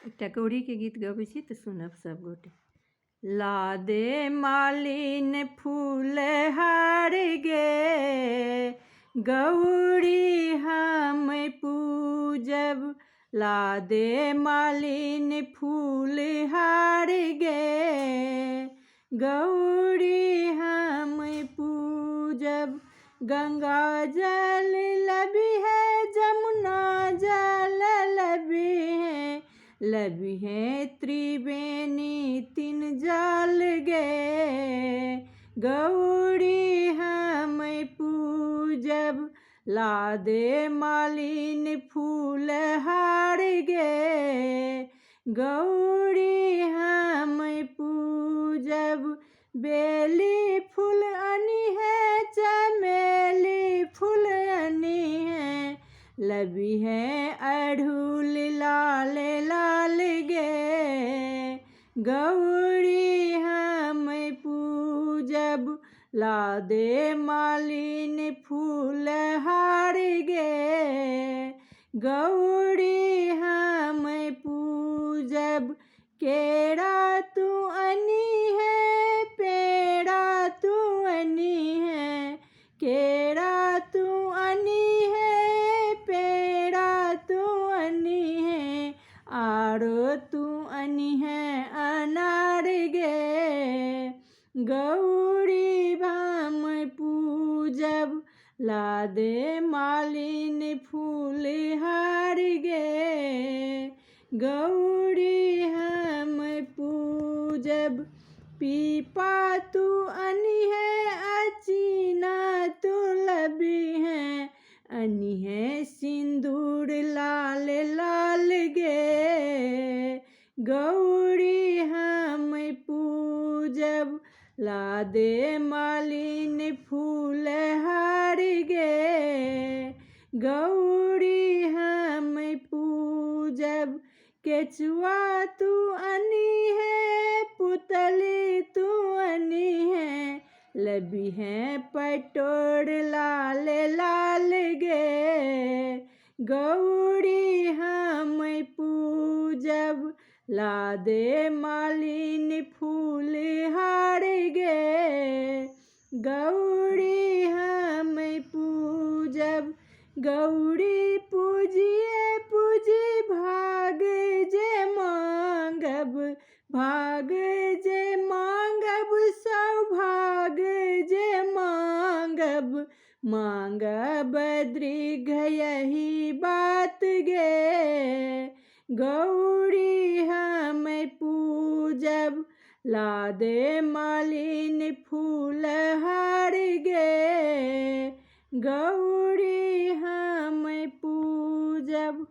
एकटा गौरीके गीत गबै छी तऽ सुनब सब गोटे। ला दे मालिन फूल हार गे, गौरी हम पूजब। ला दे मालिन फूल हार गे, गौरी हम पूजब। गंगा जल लबी है, जमुना जल लबी है, लबी है त्रिवेणी तीन जल गे, गौरी हम पूजब। ला दे मालिन फूल हार गे, गौरी हम पूजब। बेली फूल अनी है, चमेली फूल अनी है, लबी है अड़हुल लाल लाल गे, गौरी हम पूजब। ला दे मालिन फूल हार गे, गौरी हम पूजब। केरा तू अनी है, पेड़ा तू अनी है, केरा तू अनी है, पेड़ा तू अनी है, आरो तू अनी है अनार गे, गौरी हम पूजब। ला दे मालिन फूल हार गे, गौरी हम पूजब। पीपा तू अनी है, अचीना तू लबी है, अनी है सिंदूर लाल लाल गे, गौरी हम पूजब। ला दे मालिन फूल हार गे, गौरी हम पूजब। केचुआ तू अनी है, पुतली तू अनी है, लबी है पटोर लाल लाल गे, गौरी हम पूजब। ला दे मालिन फूल हार गे, गौरी हम पूजब। गौरी पूजिए पूजी भाग जे मांगब, भाग जे मांगब सौभाग जे मांगब, मांगब दीर्घ यही बात गे, गौरी हम पूजब। ला दे मालिन फूल हार गे, गौरी हम पूजब।